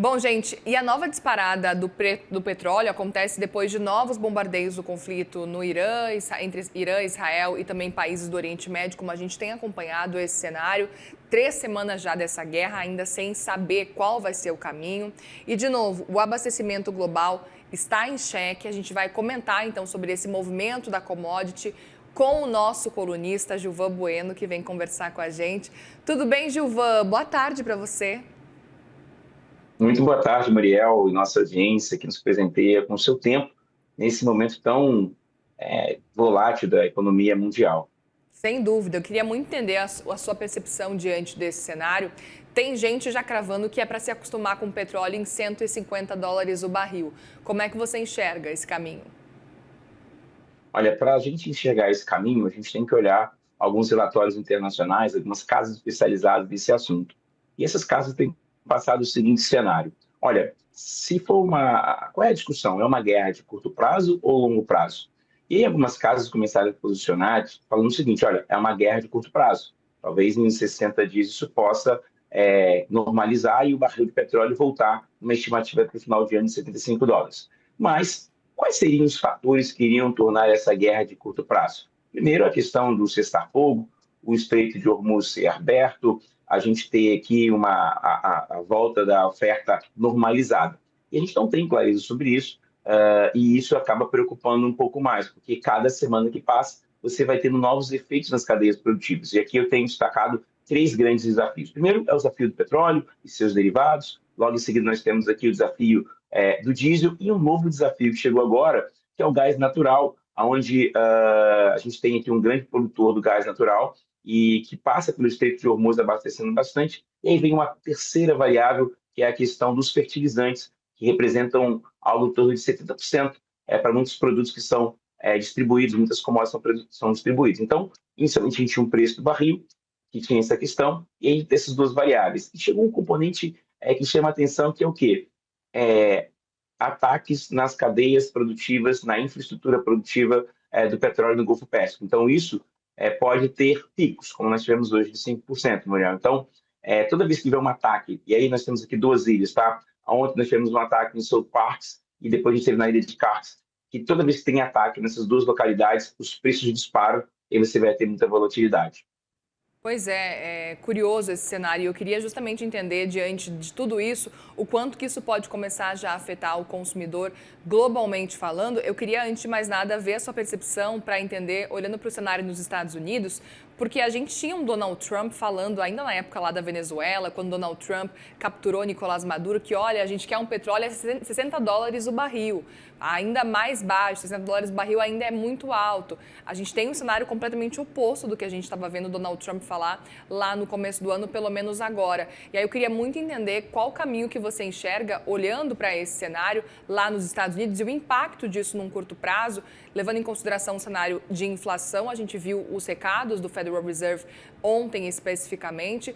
Bom, gente, e a nova disparada do petróleo acontece depois de novos bombardeios do conflito no Irã, entre Irã, Israel e também países do Oriente Médio, como a gente tem acompanhado esse cenário. 3 semanas já dessa guerra, ainda sem saber qual vai ser o caminho. E, de novo, o abastecimento global está em xeque. A gente vai comentar, então, sobre esse movimento da commodity com o nosso colunista, Gilvan Bueno, que vem conversar com a gente. Tudo bem, Gilvan? Boa tarde para você. Muito boa tarde, Mariel, e nossa audiência que nos presenteia com o seu tempo nesse momento tão volátil da economia mundial. Sem dúvida, eu queria muito entender a sua percepção diante desse cenário. Tem gente já cravando que é para se acostumar com o petróleo em US$ 150 o barril. Como é que você enxerga esse caminho? Olha, para a gente enxergar esse caminho, a gente tem que olhar alguns relatórios internacionais, algumas casas especializadas nesse assunto. E essas casas têm passado o seguinte cenário: olha, se for uma. Qual é a discussão? É uma guerra de curto prazo ou longo prazo? E aí algumas casas começaram a posicionar falando o seguinte: olha, é uma guerra de curto prazo. Talvez em 60 dias isso possa normalizar e o barril de petróleo voltar uma estimativa para o final de ano de US$ 75. Mas quais seriam os fatores que iriam tornar essa guerra de curto prazo? Primeiro, a questão do cessar-fogo, o Estreito de Hormuz ser aberto, a gente ter aqui a volta da oferta normalizada. E a gente não tem clareza sobre isso, e isso acaba preocupando um pouco mais, porque cada semana que passa, você vai tendo novos efeitos nas cadeias produtivas. E aqui eu tenho destacado três grandes desafios. Primeiro é o desafio do petróleo e seus derivados. Logo em seguida, nós temos aqui o desafio do diesel e um novo desafio que chegou agora, que é o gás natural, onde a gente tem aqui um grande produtor do gás natural e que passa pelo Estreito de Hormuz abastecendo bastante. E aí vem uma terceira variável, que é a questão dos fertilizantes, que representam algo em torno de 70% para muitos produtos que são distribuídos, muitas commodities são distribuídas. Então, inicialmente, a gente tinha um preço do barril, que tinha essa questão, e aí dessas duas variáveis. E chegou um componente que chama a atenção, que é o quê? É, Ataques nas cadeias produtivas, na infraestrutura produtiva do petróleo no Golfo Pérsico. Então, isso pode ter picos, como nós tivemos hoje de 5%, Mariana. Então, toda vez que tiver um ataque, e aí nós temos aqui duas ilhas, tá? Ontem nós tivemos um ataque em South Parks, e depois a gente teve na ilha de Kars, que toda vez que tem ataque nessas duas localidades, os preços disparam e você vai ter muita volatilidade. Pois é curioso esse cenário. Eu queria justamente entender, diante de tudo isso, o quanto que isso pode começar já a afetar o consumidor globalmente falando. Eu queria, antes de mais nada, ver a sua percepção para entender, olhando para o cenário nos Estados Unidos, porque a gente tinha um Donald Trump falando, ainda na época lá da Venezuela, quando Donald Trump capturou Nicolás Maduro, que olha, a gente quer um petróleo a US$ 60 o barril, ainda mais baixo, US$ 60 o barril ainda é muito alto. A gente tem um cenário completamente oposto do que a gente estava vendo o Donald Trump falar lá no começo do ano, pelo menos agora. E aí eu queria muito entender qual o caminho que você enxerga olhando para esse cenário lá nos Estados Unidos e o impacto disso num curto prazo, levando em consideração o cenário de inflação. A gente viu os recados do Federal Reserve ontem especificamente,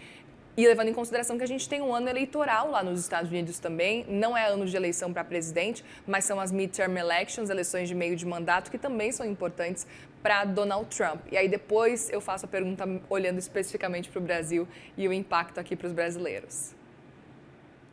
e levando em consideração que a gente tem um ano eleitoral lá nos Estados Unidos também, não é ano de eleição para presidente, mas são as midterm elections, eleições de meio de mandato, que também são importantes para Donald Trump. E aí depois eu faço a pergunta olhando especificamente para o Brasil e o impacto aqui para os brasileiros.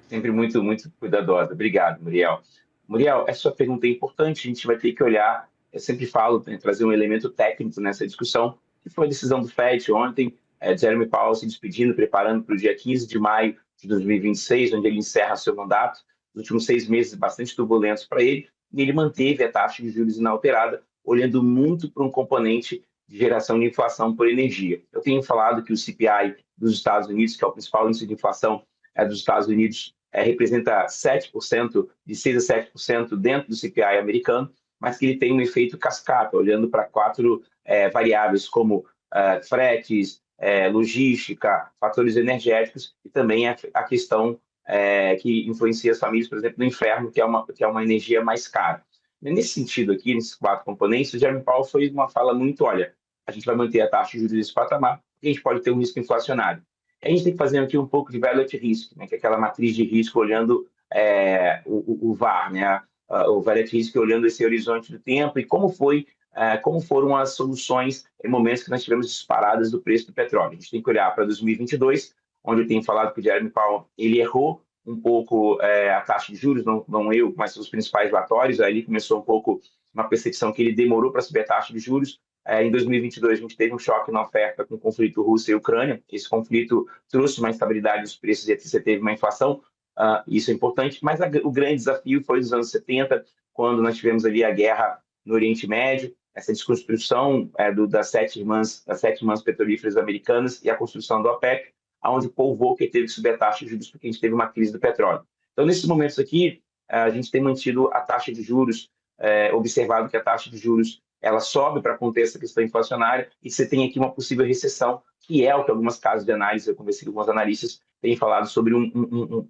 Sempre muito, muito cuidadosa. Obrigado, Muriel. Muriel, essa sua pergunta é importante, a gente vai ter que olhar, eu sempre falo, trazer um elemento técnico nessa discussão, que foi a decisão do FED ontem, Jeremy Powell se despedindo, preparando para o dia 15 de maio de 2026, onde ele encerra seu mandato. Os últimos 6 meses bastante turbulentos para ele, e ele manteve a taxa de juros inalterada, olhando muito para um componente de geração de inflação por energia. Eu tenho falado que o CPI dos Estados Unidos, que é o principal índice de inflação dos Estados Unidos, representa 7%, de 6 a 7% dentro do CPI americano, mas que ele tem um efeito cascata, olhando para quatro variáveis como fretes, logística, fatores energéticos e também a questão que influencia as famílias, por exemplo, no inferno, que é uma energia mais cara. Nesse sentido aqui, nesses quatro componentes, o Jeremy Powell foi uma fala muito, olha, a gente vai manter a taxa de juros nesse patamar, porque a gente pode ter um risco inflacionário. A gente tem que fazer aqui um pouco de value at risk, né, que é aquela matriz de risco olhando o VAR, né, o value at risk olhando esse horizonte do tempo e como foram as soluções em momentos que nós tivemos disparadas do preço do petróleo. A gente tem que olhar para 2022, onde eu tenho falado que o Jeremy Powell ele errou um pouco a taxa de juros, não eu, mas os principais relatórios. Aí começou um pouco uma percepção que ele demorou para subir a taxa de juros. Em 2022, a gente teve um choque na oferta com o conflito Rússia e Ucrânia. Esse conflito trouxe uma instabilidade dos preços e você teve uma inflação. Isso é importante, mas o grande desafio foi nos anos 70, quando nós tivemos ali a guerra no Oriente Médio, essa desconstrução das sete irmãs petrolíferas americanas e a construção do OPEP, onde o Paul Volcker teve que subir a taxa de juros porque a gente teve uma crise do petróleo. Então, nesses momentos aqui, a gente tem mantido a taxa de juros, observado que a taxa de juros ela sobe para conter essa questão inflacionária e você tem aqui uma possível recessão, que é o que algumas casas de análise, eu conversei com alguns analistas, têm falado sobre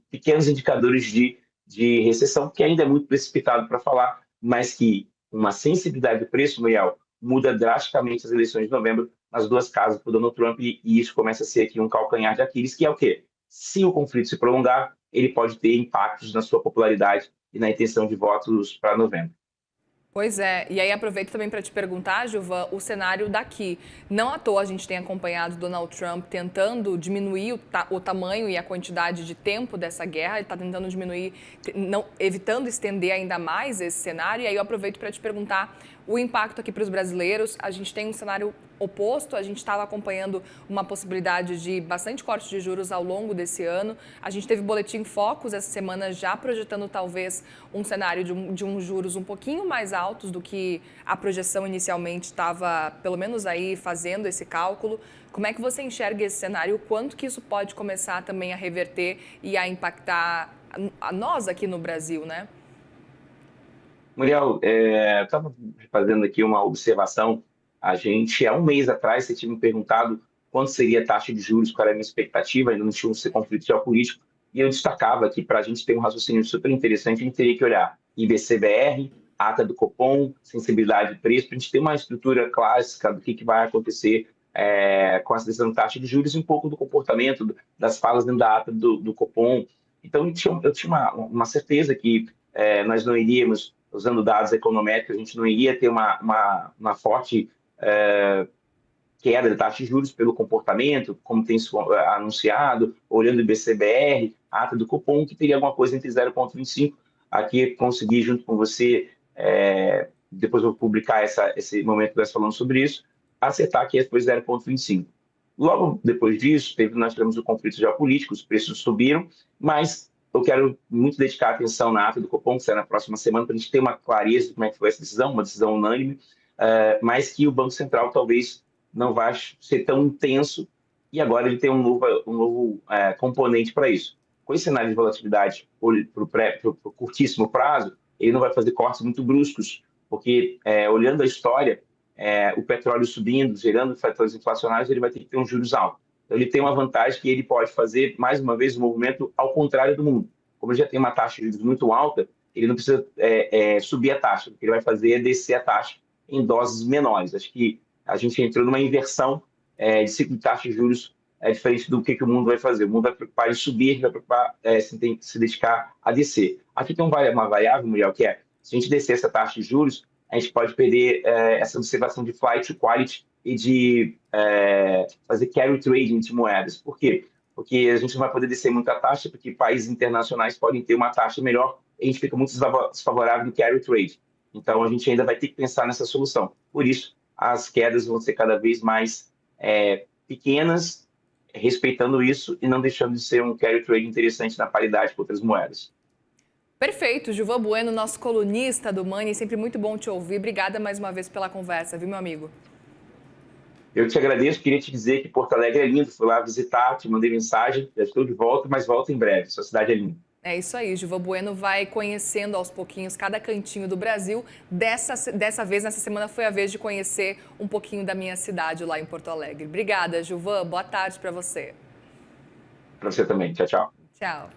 pequenos indicadores de recessão, que ainda é muito precipitado para falar, mas que uma sensibilidade do preço, Muriel, muda drasticamente as eleições de novembro nas duas casas para o Donald Trump, e isso começa a ser aqui um calcanhar de Aquiles, que é o quê? Se o conflito se prolongar, ele pode ter impactos na sua popularidade e na intenção de votos para novembro. Pois é, e aí aproveito também para te perguntar, Gilvan, o cenário daqui. Não à toa a gente tem acompanhado Donald Trump tentando diminuir o tamanho e a quantidade de tempo dessa guerra, ele está tentando diminuir, evitando estender ainda mais esse cenário, e aí eu aproveito para te perguntar o impacto aqui para os brasileiros. A gente tem um cenário oposto, a gente estava acompanhando uma possibilidade de bastante corte de juros ao longo desse ano. A gente teve o Boletim Focus essa semana já projetando talvez um cenário de uns juros um pouquinho mais altos do que a projeção inicialmente estava, pelo menos aí, fazendo esse cálculo. Como é que você enxerga esse cenário? O quanto que isso pode começar também a reverter e a impactar a nós aqui no Brasil, né? Muriel, eu estava fazendo aqui uma observação. A gente, há um mês atrás, você tinha me perguntado quanto seria a taxa de juros, qual era a minha expectativa, ainda não tinha esse conflito geopolítico, e eu destacava que para a gente ter um raciocínio super interessante, a gente teria que olhar IBC-BR, ata do Copom, sensibilidade de preço, para a gente ter uma estrutura clássica do que vai acontecer com essa decisão de taxa de juros e um pouco do comportamento das falas dentro da ata do Copom. Então, eu tinha uma certeza que nós não iríamos, usando dados econométricos, a gente não iria ter uma forte queda de taxa de juros pelo comportamento, como tem anunciado, olhando o IBC-BR, a ata do Copom, que teria alguma coisa entre 0,25. Aqui consegui, junto com você, depois eu vou publicar esse momento que nós falamos sobre isso, acertar que foi 0,25. Logo depois disso, nós tivemos o conflito geopolítico, os preços subiram, mas eu quero muito dedicar atenção na ata do Copom, que será na próxima semana, para a gente ter uma clareza de como é que foi essa decisão, uma decisão unânime, mas que o Banco Central talvez não vai ser tão intenso, e agora ele tem um novo componente para isso. Com esse cenário de volatilidade para o curtíssimo prazo, ele não vai fazer cortes muito bruscos, porque olhando a história, o petróleo subindo, gerando fatores inflacionários, ele vai ter que ter um juros alto. Então, ele tem uma vantagem que ele pode fazer, mais uma vez, um movimento ao contrário do mundo. Como ele já tem uma taxa de juros muito alta, ele não precisa subir a taxa. O que ele vai fazer é descer a taxa em doses menores. Acho que a gente entrou numa inversão de ciclo de taxa de juros diferente do que o mundo vai fazer. O mundo vai preocupar em subir, vai preocupar se dedicar a descer. Aqui tem uma variável, Muriel, que se a gente descer essa taxa de juros, a gente pode perder essa observação de flight to quality e de fazer carry trading de moedas. Por quê? Porque a gente não vai poder descer muito a taxa, porque países internacionais podem ter uma taxa melhor e a gente fica muito desfavorável no carry trade. Então, a gente ainda vai ter que pensar nessa solução. Por isso, as quedas vão ser cada vez mais pequenas, respeitando isso e não deixando de ser um carry trade interessante na paridade com outras moedas. Perfeito, Gilvan Bueno, nosso colunista do Money, sempre muito bom te ouvir. Obrigada mais uma vez pela conversa, viu, meu amigo? Eu te agradeço, queria te dizer que Porto Alegre é lindo, fui lá visitar, te mandei mensagem, já estou de volta, mas volto em breve, sua cidade é linda. É isso aí, Gilvan Bueno vai conhecendo aos pouquinhos cada cantinho do Brasil. Dessa vez, nessa semana, foi a vez de conhecer um pouquinho da minha cidade lá em Porto Alegre. Obrigada, Gilvan, boa tarde para você. Para você também, tchau, tchau. Tchau.